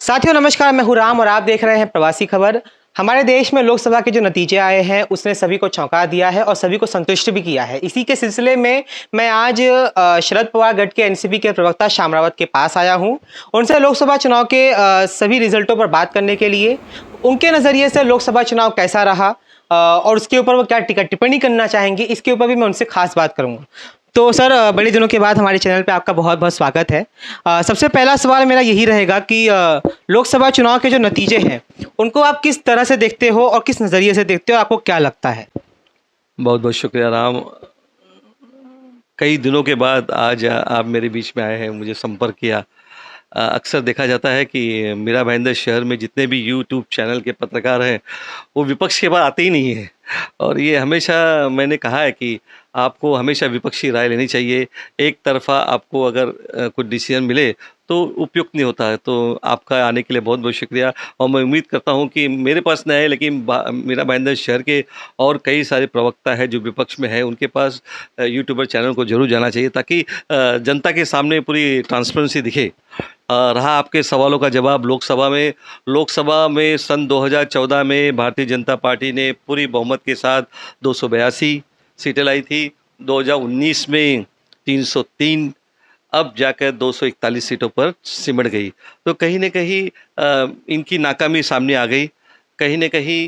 साथियों नमस्कार, मैं हूं राम और आप देख रहे हैं प्रवासी खबर। हमारे देश में लोकसभा के जो नतीजे आए हैं उसने सभी को चौंका दिया है और सभी को संतुष्ट भी किया है। इसी के सिलसिले में मैं आज शरद पवार गढ़ के एनसीपी के प्रवक्ता श्याम रावत के पास आया हूं। उनसे लोकसभा चुनाव के सभी रिजल्टों पर बात करने के लिए, उनके नज़रिए से लोकसभा चुनाव कैसा रहा और उसके ऊपर वो क्या टिप्पणी करना चाहेंगे, इसके ऊपर भी मैं उनसे खास बात करूंगा। तो सर, बड़े दिनों के बाद हमारे चैनल पे आपका बहुत बहुत स्वागत है। सबसे पहला सवाल मेरा यही रहेगा कि लोकसभा चुनाव के जो नतीजे हैं उनको आप किस तरह से देखते हो और किस नज़रिए से देखते हो, आपको क्या लगता है? बहुत बहुत शुक्रिया राम। कई दिनों के बाद आज आप मेरे बीच में आए हैं, मुझे संपर्क किया। अक्सर देखा जाता है कि मीरा भाईंदर शहर में जितने भी यूट्यूब चैनल के पत्रकार हैं वो विपक्ष के बाद आते ही नहीं हैं, और ये हमेशा मैंने कहा है कि आपको हमेशा विपक्षी राय लेनी चाहिए। एक तरफ़ा आपको अगर कुछ डिसीजन मिले तो उपयुक्त नहीं होता है। तो आपका आने के लिए बहुत बहुत शुक्रिया, और मैं उम्मीद करता हूँ कि मेरे पास न है लेकिन मीरा भाईंदर शहर के और कई सारे प्रवक्ता हैं जो विपक्ष में हैं, उनके पास यूट्यूबर चैनल को जरूर जाना चाहिए ताकि जनता के सामने पूरी ट्रांसपेरेंसी दिखे। रहा आपके सवालों का जवाब, लोकसभा में सन 2014 में भारतीय जनता पार्टी ने पूरी बहुमत के साथ 282 सीटें लाई थी। 2019 में 303, अब जाकर 241 सीटों पर सिमट गई। तो कहीं न कहीं इनकी नाकामी सामने आ गई। कहीं न कहीं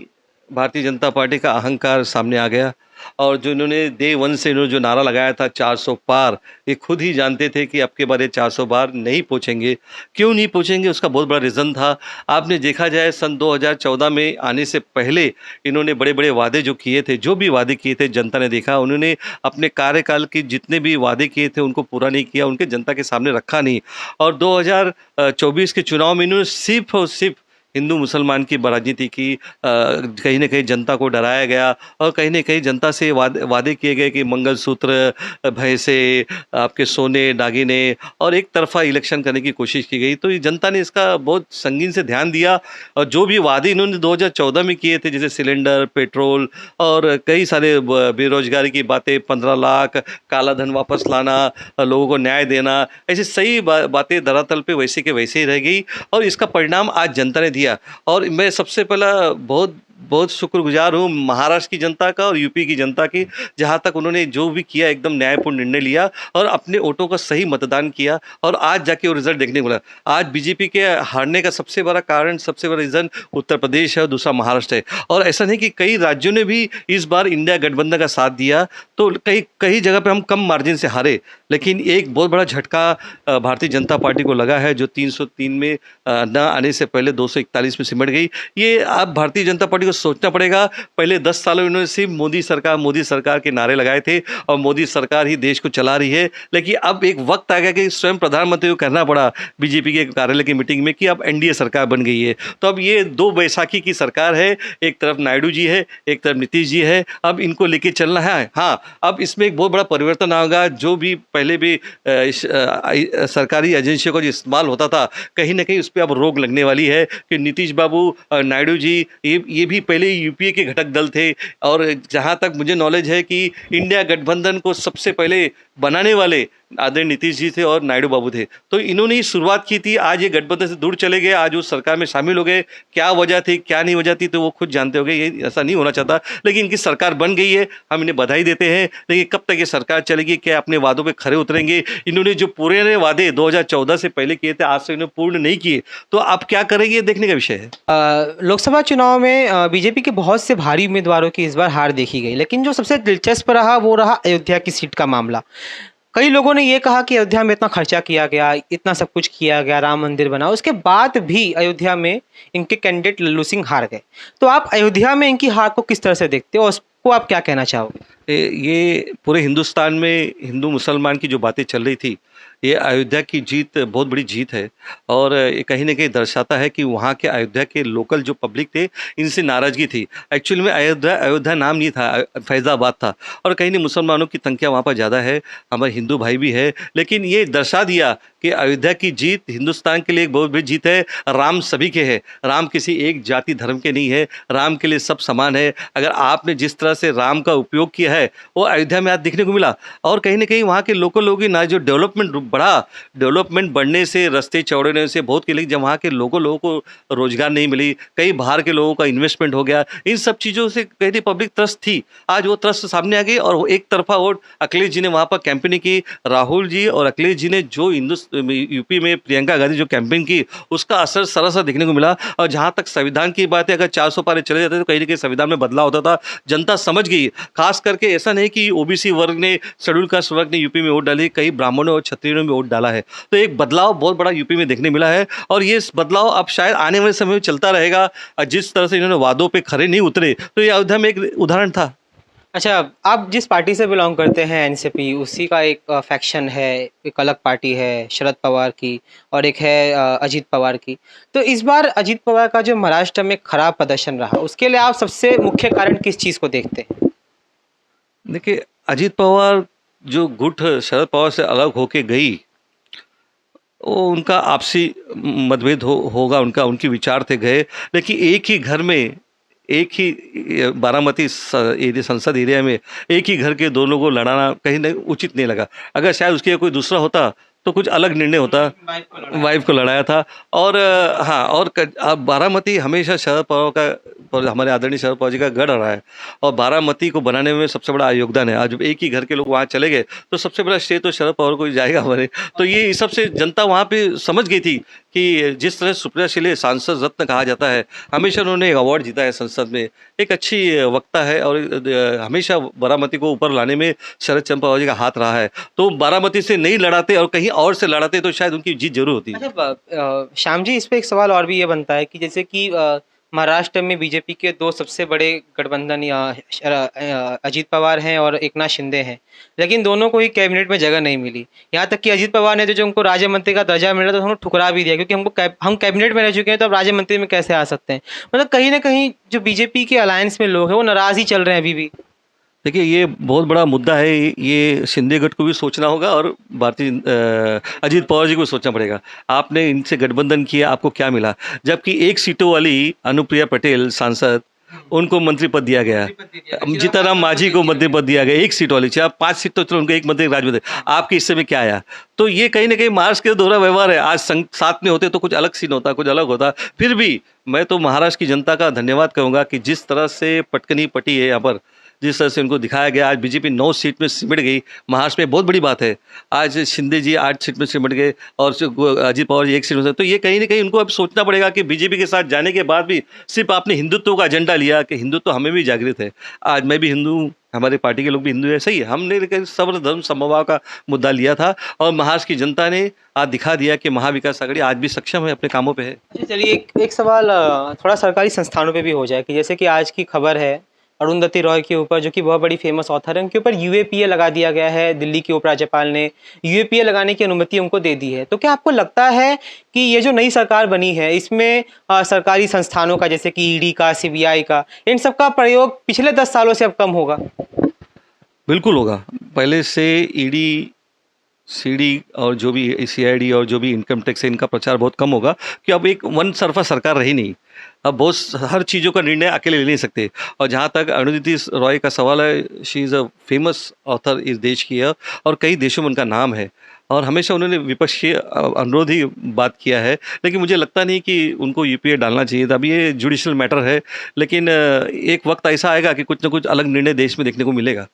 भारतीय जनता पार्टी का अहंकार सामने आ गया, और जो इन्होंने डे वन से इन्होंने जो नारा लगाया था 400 पार, ये खुद ही जानते थे कि अब के बार ये 400 पार नहीं पहुंचेंगे। क्यों नहीं पहुंचेंगे उसका बहुत बड़ा रीज़न था। आपने देखा जाए सन 2014 में आने से पहले इन्होंने बड़े बड़े वादे जो किए थे, जो भी वादे किए थे जनता ने देखा। उन्होंने अपने कार्यकाल के जितने भी वादे किए थे उनको पूरा नहीं किया, उनके जनता के सामने रखा नहीं। और 2024 के चुनाव में इन्होंने सिर्फ और सिर्फ हिंदू मुसलमान की राजनीति की। कहीं न कहीं जनता को डराया गया, और कहीं न कहीं जनता से वादे किए गए कि मंगलसूत्र, भैंसे, आपके सोने, दागिने, और एक तरफ़ा इलेक्शन करने की कोशिश की गई। तो ये जनता ने इसका बहुत संगीन से ध्यान दिया, और जो भी वादे इन्होंने 2014 में किए थे, जैसे सिलेंडर, पेट्रोल और कई सारे बेरोजगारी की बातें, 15 लाख, काला धन वापस लाना, लोगों को न्याय देना, ऐसी सही बातें धरातल पे वैसे के वैसे ही रह गई, और इसका परिणाम आज जनता ने दिया। और मैं सबसे पहला बहुत बहुत शुक्रगुजार हूँ महाराष्ट्र की जनता का और यूपी की जनता की, जहाँ तक उन्होंने जो भी किया एकदम न्यायपूर्ण निर्णय लिया और अपने वोटों का सही मतदान किया, और आज जाके वो रिजल्ट देखने को मिला। आज बीजेपी के हारने का सबसे बड़ा कारण, सबसे बड़ा रीज़न उत्तर प्रदेश है और दूसरा महाराष्ट्र है। और ऐसा नहीं कि कई राज्यों ने भी इस बार इंडिया गठबंधन का साथ दिया, तो कई कई जगह पे हम कम मार्जिन से हारे, लेकिन एक बहुत बड़ा झटका भारतीय जनता पार्टी को लगा है, जो 303 में न आने से पहले 241 में सिमट गई। ये अब भारतीय जनता पार्टी को सोचना पड़ेगा। पहले 10 सालों में इन्होंने सिर्फ मोदी सरकार के नारे लगाए थे, और मोदी सरकार ही देश को चला रही है। लेकिन अब एक वक्त आ गया कि स्वयं प्रधानमंत्री को कहना पड़ा बीजेपी के कार्यालय की मीटिंग में कि अब एनडीए सरकार बन गई है। तो अब ये दो बैसाखी की सरकार है, एक तरफ नायडू जी है, एक तरफ नीतीश जी है। अब इनको लेके चलना है। हाँ, अब इसमें एक बहुत बड़ा परिवर्तन आएगा। जो भी पहले भी सरकारी एजेंसियों का जो इस्तेमाल होता था, कहीं ना कहीं उस पर अब रोक लगने वाली है कि नीतीश बाबू, नायडू जी, ये भी पहले यूपीए के घटक दल थे, और जहाँ तक मुझे नॉलेज है कि इंडिया गठबंधन को सबसे पहले बनाने वाले आदरणीय नीतीश जी थे और नायडू बाबू थे। तो इन्होंने ही शुरुआत की थी। आज ये गठबंधन से दूर चले गए, आज वो सरकार में शामिल हो गए। क्या वजह थी, क्या नहीं वजह थी, तो वो खुद जानते हो गए। ये ऐसा नहीं होना चाहता, लेकिन इनकी सरकार बन गई है, हम इन्हें बधाई देते हैं। लेकिन कब तक ये सरकार चलेगी, क्या अपने वादों पर खरे उतरेंगे? इन्होंने जो पुराने वादे 2014 से पहले किए थे, आज से इन्होंने पूर्ण नहीं किए, तो अब क्या करेंगे, ये देखने का विषय है। लोकसभा चुनाव में बीजेपी के बहुत से भारी उम्मीदवारों की इस बार हार देखी गई, लेकिन जो सबसे दिलचस्प रहा वो रहा अयोध्या की सीट का मामला। कई लोगों ने ये कहा कि अयोध्या में इतना खर्चा किया गया, इतना सब कुछ किया गया, राम मंदिर बना, उसके बाद भी अयोध्या में इनके कैंडिडेट लल्लू सिंह हार गए। तो आप अयोध्या में इनकी हार को किस तरह से देखते हो और उसको आप क्या कहना चाहोगे? ये पूरे हिंदुस्तान में हिंदू मुसलमान की जो बातें चल रही थी, ये अयोध्या की जीत बहुत बड़ी जीत है, और ये कहीं ना कहीं दर्शाता है कि वहाँ के अयोध्या के लोकल जो पब्लिक थे, इनसे नाराज़गी थी। एक्चुअली में अयोध्या नाम नहीं था, फैज़ाबाद था, और कहीं नहीं मुसलमानों की संख्या वहाँ पर ज़्यादा है, हमारे हिंदू भाई भी है। लेकिन ये दर्शा दिया कि अयोध्या की जीत हिंदुस्तान के लिए एक बहुत बड़ी जीत है। राम सभी के है, राम किसी एक जाति धर्म के नहीं है, राम के लिए सब समान है। अगर आपने जिस तरह से राम का उपयोग किया है, वो अयोध्या में आज देखने को मिला, और कहीं ना कहीं वहाँ के लोकल लोगों की ना जो डेवलपमेंट बढ़ा, डेवलपमेंट बढ़ने से, रास्ते चौड़े होने से बहुत के लिए जब वहाँ के लोगों को रोजगार नहीं मिली, कई बाहर के लोगों का इन्वेस्टमेंट हो गया, इन सब चीज़ों से कहीं पब्लिक त्रस्त थी। आज वो त्रस्त सामने आ गई और वो एक तरफा वोट अखिलेश जी ने वहाँ पर कैंपेनिंग की। राहुल जी और अखिलेश जी ने जो यूपी में प्रियंका गांधी जो कैंपेन की, उसका असर सरासर देखने को मिला। और जहाँ तक संविधान की बात है, अगर 400 पारे चले जाते तो कहीं ना कहीं संविधान में बदलाव होता था। जनता समझ गई, खास करके ऐसा नहीं कि ओबीसी वर्ग ने, शेड्यूल कास्ट वर्ग ने यूपी में वोट डाली, कई ब्राह्मणों और क्षत्रियों ने भी वोट डाला है। तो एक बदलाव बहुत बड़ा यूपी में देखने मिला है और ये बदलाव अब शायद आने वाले समय में चलता रहेगा। और जिस तरह से इन्होंने वादों पे खरे नहीं उतरे, तो ये अयोध्या में एक उदाहरण था। अच्छा, आप जिस पार्टी से बिलोंग करते हैं एनसीपी, उसी का एक फैक्शन है, एक अलग पार्टी है शरद पवार की और एक है अजीत पवार की। तो इस बार अजीत पवार का जो महाराष्ट्र में खराब प्रदर्शन रहा, उसके लिए आप सबसे मुख्य कारण किस चीज़ को देखते हैं? देखिए, अजीत पवार जो गुट शरद पवार से अलग होके गई, वो उनका आपसी मतभेद होगा, उनकी विचार थे गए, लेकिन एक ही घर में, एक ही बारामती संसद एरिया में एक ही घर के दोनों को लड़ाना कहीं नहीं उचित नहीं लगा। अगर शायद उसके कोई दूसरा होता तो कुछ अलग निर्णय होता। वाइफ को लड़ाया था। और हाँ, और बारामती हमेशा शरद पवार का और हमारे आदरणीय शरद पवार जी का गढ़ रहा है और बारामती को बनाने में सबसे बड़ा योगदान है। आज जब एक ही घर के लोग वहाँ चले गए तो सबसे बड़ा श्रेय तो शरद पवार को ही जाएगा हमारे। तो ये सबसे जनता वहाँ पे समझ गई थी कि जिस तरह सुप्रिया शिले सांसद रत्न कहा जाता है, हमेशा उन्होंने एक अवार्ड जीता है संसद में, एक अच्छी वक्ता है और हमेशा बारामती को ऊपर लाने में शरद चंद्र पवार जी का हाथ रहा है। तो बारामती से नहीं लड़ाते और कहीं और से लड़ाते तो शायद उनकी जीत जरूर होती। अच्छा, श्याम जी, इस पे एक सवाल और भी ये बनता है कि जैसे कि महाराष्ट्र में बीजेपी के दो सबसे बड़े गठबंधन या अजीत पवार हैं और एकनाथ शिंदे हैं, लेकिन दोनों को ही कैबिनेट में जगह नहीं मिली। यहाँ तक कि अजीत पवार ने जो उनको राज्य मंत्री का दर्जा मिला तो उन्होंने ठुकरा भी दिया, क्योंकि हम कैबिनेट में रह चुके हैं, तो अब राज्य मंत्री में कैसे आ सकते हैं। मतलब कहीं ना कहीं जो बीजेपी के अलायंस में लोग हैं वो नाराज ही चल रहे हैं अभी भी। देखिए, ये बहुत बड़ा मुद्दा है। ये शिंदे गठ को भी सोचना होगा और अजीत पवार जी को भी सोचना पड़ेगा। आपने इनसे गठबंधन किया, आपको क्या मिला? जबकि एक सीटों वाली अनुप्रिया पटेल सांसद, उनको मंत्री पद दिया गया। जीतन मांझी को मंत्री पद दिया गया, एक सीट वाली। चाहे 5 सीट तो चलो, उनको एक मंत्री राज्य मंत्री। आपके हिस्से में क्या आया? तो ये कहीं ना कहीं महाराष्ट्र के दोहरा व्यवहार है। आज साथ में होते तो कुछ अलग सीन होता, कुछ अलग होता। फिर भी मैं तो महाराष्ट्र की जनता का धन्यवाद करूँगा कि जिस तरह से पटकनी पटी है यहाँ पर, जिस तरह से उनको दिखाया गया। आज बीजेपी 9 सीट में सिमट गई, महाराष्ट्र में बहुत बड़ी बात है। आज शिंदे जी 8 सीट में सिमट गए और अजीत पवार जी 1 सीट में। तो ये कहीं ना कहीं उनको अब सोचना पड़ेगा कि बीजेपी के साथ जाने के बाद भी सिर्फ आपने हिंदुत्व का एजेंडा लिया कि हिंदुत्व हमें भी जागृत है। आज मैं भी हिंदू हूँ, हमारे पार्टी के लोग भी हिंदू है, सही है। हमने लेकिन सर्व धर्म समभाव का मुद्दा लिया था और महाराष्ट्र की जनता ने आज दिखा दिया कि महाविकास आघाड़ी आज भी सक्षम है, अपने कामों पे है। अच्छा, चलिए एक सवाल थोड़ा सरकारी संस्थानों पे भी हो जाए कि जैसे कि आज की खबर है अरुंधति रॉय के ऊपर, जो कि बहुत बड़ी फेमस ऑथर है, उनके ऊपर यूएपीए लगा दिया गया है। दिल्ली के उपराज्यपाल ने यूएपीए लगाने की अनुमति उनको दे दी है। तो क्या आपको लगता है कि ये जो नई सरकार बनी है इसमें सरकारी संस्थानों का, जैसे कि ईडी का, सीबीआई का, इन सब का प्रयोग पिछले 10 सालों से अब कम होगा? बिल्कुल होगा। पहले से ईडी, सीडी और जो भी सीआईडी और जो भी इनकम टैक्स है, इनका प्रचार बहुत कम होगा कि अब एक वन सरफा सरकार रही नहीं। अब बहुत हर चीज़ों का निर्णय अकेले ले नहीं सकते। और जहाँ तक अरुंधति रॉय का सवाल है, she is a famous author इस देश की है और कई देशों में उनका नाम है और हमेशा उन्होंने विपक्ष के अनुरोध ही बात किया है। लेकिन मुझे लगता नहीं कि उनको यूपीए डालना चाहिए था। अभी ये जुडिशल मैटर है, लेकिन एक वक्त ऐसा आएगा कि कुछ ना कुछ अलग निर्णय देश में देखने को मिलेगा।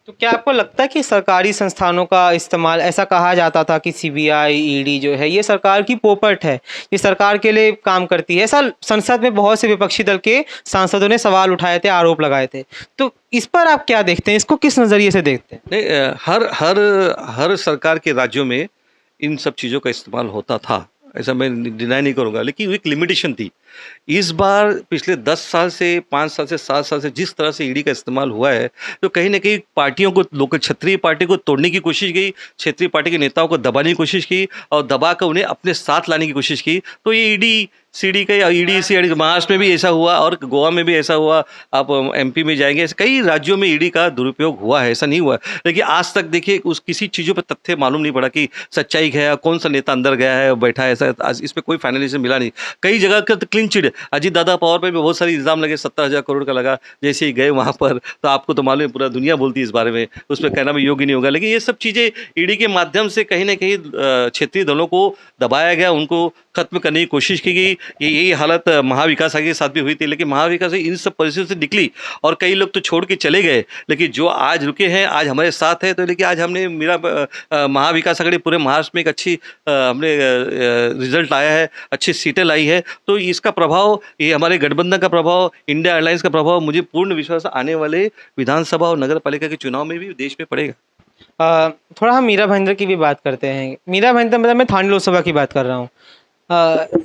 तो क्या आपको लगता है कि सरकारी संस्थानों का इस्तेमाल, ऐसा कहा जाता था कि सीबीआई, ईडी जो है ये सरकार की पोपट है, ये सरकार के लिए काम करती है, ऐसा संसद में बहुत से विपक्षी दल के सांसदों ने सवाल उठाए थे, आरोप लगाए थे। तो इस पर आप क्या देखते हैं, इसको किस नज़रिए से देखते हैं? नहीं, हर सरकार के राज्यों में इन सब चीज़ों का इस्तेमाल होता था, ऐसा मैं डिनाई नहीं करूँगा, लेकिन एक लिमिटेशन थी। इस बार पिछले 10 साल से, 5 साल से, 7 साल से जिस तरह से ईडी का इस्तेमाल हुआ है, तो कहीं ना कहीं पार्टियों को, लोग क्षत्रिय पार्टी को तोड़ने की कोशिश की, क्षेत्रीय पार्टी के नेताओं को दबाने की कोशिश की और दबा कर उन्हें अपने साथ लाने की कोशिश की। तो ये ईडी सीडी का, या ईडी सीडी महाराष्ट्र में भी ऐसा हुआ और गोवा में भी ऐसा हुआ। आप एमपी में जाएंगे, ऐसे कई राज्यों में ईडी का दुरुपयोग हुआ है, ऐसा नहीं हुआ। लेकिन आज तक देखिए उस किसी चीज़ों पर तथ्य मालूम नहीं पड़ा कि सच्चाई है, कौन सा नेता अंदर गया है बैठा है, ऐसा इस पर कोई फाइनलाइजेशन मिला नहीं। कई जगह का तो क्लीन चिट। अजीत दादा पवार पे भी बहुत सारे इल्ज़ाम लगे, 70,000 करोड़ का लगा, जैसे ही गए वहाँ पर तो आपको तो मालूम है पूरा दुनिया बोलती है इस बारे में, उस पे कहना भी योग्य नहीं होगा। लेकिन ये सब चीज़ें ईडी के माध्यम से कहीं न कहीं क्षेत्रीय दलों को दबाया गया, उनको खत्म करने की कोशिश की गई। यही हालत महाविकास आघाड़ी के साथ भी हुई थी, लेकिन महाविकास इन सब परिस्थितियों से निकली और कई लोग तो छोड़ के चले गए, लेकिन जो आज रुके हैं, आज हमारे साथ है। तो लेकिन आज हमने महाविकास आघाड़ी पूरे महाराष्ट्र में एक अच्छी हमने रिजल्ट आया है, अच्छी सीटें लाई है। तो इसका प्रभाव, ये हमारे गठबंधन का प्रभाव, इंडिया अलायंस का प्रभाव, मुझे पूर्ण विश्वास है आने वाले विधानसभा और नगर पालिका के चुनाव में भी देश में पड़ेगा। थोड़ा हम मीरा भाईंदर की भी बात करते हैं। मीरा भाईंदर मतलब मैं थाने लोकसभा की बात कर रहा हूँ।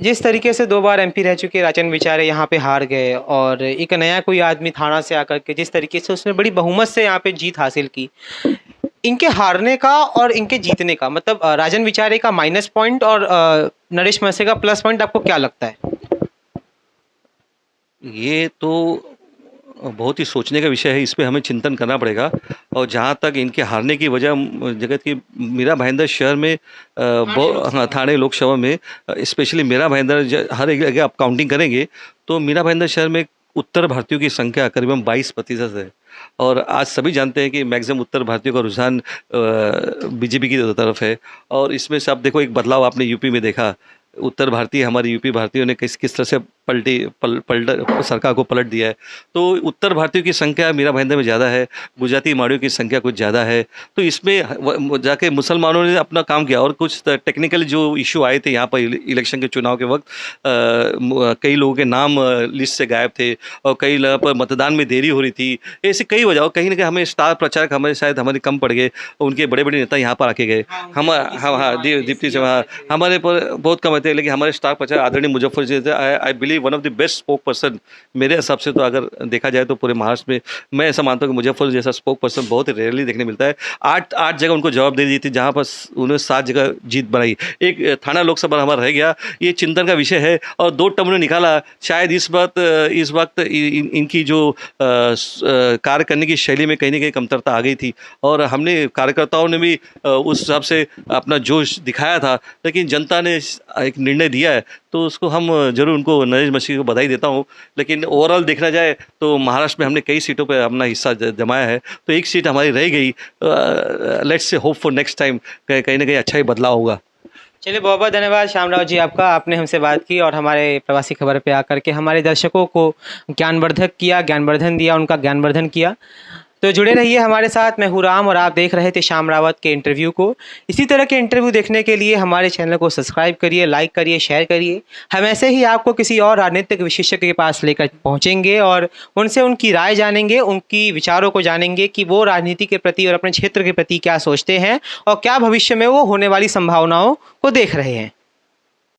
जिस तरीके से 2 बार एमपी रह चुके राजन बेचारे यहाँ पे हार गए, और एक नया कोई आदमी थाना से आकर के जिस तरीके से उसने बड़ी बहुमत से यहाँ पे जीत हासिल की, इनके हारने का और इनके जीतने का मतलब राजन बेचारे का माइनस पॉइंट और नरेश महसे का प्लस पॉइंट आपको क्या लगता है? ये तो बहुत ही सोचने का विषय है, इस पे हमें चिंतन करना पड़ेगा। और जहाँ तक इनके हारने की वजह जगत की, मीरा भाईंदर शहर में हाँ, थाने लोकसभा में स्पेशली मीरा भाईंदर हर एक जगह आप काउंटिंग करेंगे तो मीरा भाईंदर शहर में उत्तर भारतीयों की संख्या करीबन 22% है। और आज सभी जानते हैं कि मैक्सिमम उत्तर भारतीयों का रुझान बीजेपी की तरफ है। और इसमें से आप देखो, एक बदलाव आपने यूपी में देखा, उत्तर भारतीय हमारे यूपी भारतीयों ने किस तरह से सरकार को पलट दिया है। तो उत्तर भारतीयों की संख्या मीरा भाईंदर में ज़्यादा है, गुजराती माड़ियों की संख्या कुछ ज़्यादा है। तो इसमें जाके मुसलमानों ने अपना काम किया। और कुछ टेक्निकल जो इशू आए थे यहाँ पर इलेक्शन के चुनाव के वक्त, कई लोगों के नाम लिस्ट से गायब थे और कई जगह पर मतदान में देरी हो रही थी। ऐसी कई वजह, कहीं ना कहीं हमें स्टार प्रचारक हमारे कम पड़ गए, उनके बड़े बड़े नेता यहाँ पर आके गए। हाँ, दीप्ति से हमारे पर बहुत कम थे, लेकिन हमारे स्टार प्रचारक आदरणीय मुजफ्फर जी थे। I believe one of the best spoke person मेरे हिसाब से, तो अगर देखा जाए तो पूरे महाराष्ट्र में मैं ऐसा मानता हूँ कि मुजफ्फर जैसा स्पोक पर्सन बहुत रेयरली देखने मिलता है। 8 जगह उनको जवाब दे दी थी, जहाँ पर उन्होंने 7 जगह जीत बनाई। एक थाना लोकसभा हमारा रह गया, ये चिंतन का विषय है। और 2 टर्म ने निकाला, शायद इस वक्त इनकी जो कार्य करने की शैली में कहीं ना कहीं कमतरता आ गई थी। और हमने कार्यकर्ताओं ने भी उस हिसाब से अपना जोश दिखाया था, लेकिन जनता ने एक निर्णय दिया है तो उसको हम जरूर उनको नरेश मसीह को बधाई देता हूँ। लेकिन ओवरऑल देखना जाए तो महाराष्ट्र में हमने कई सीटों पर अपना हिस्सा जमाया है, तो एक सीट हमारी रह गई। Let's say hope for next time कहीं ना कहीं अच्छा ही बदलाव होगा। चलिए, बहुत बहुत धन्यवाद श्यामराव जी आपका, आपने हमसे बात की और हमारे प्रवासी खबर पे आकर के हमारे दर्शकों को ज्ञानवर्धन दिया, उनका ज्ञानवर्धन किया। तो जुड़े रहिए हमारे साथ। मैं हूँ राम और आप देख रहे थे श्याम रावत के इंटरव्यू को। इसी तरह के इंटरव्यू देखने के लिए हमारे चैनल को सब्सक्राइब करिए, लाइक करिए, शेयर करिए। हम ऐसे ही आपको किसी और राजनीतिक विशेषज्ञ के पास लेकर पहुँचेंगे और उनसे उनकी राय जानेंगे, उनकी विचारों को जानेंगे कि वो राजनीति के प्रति और अपने क्षेत्र के प्रति क्या सोचते हैं और क्या भविष्य में वो होने वाली संभावनाओं को देख रहे हैं।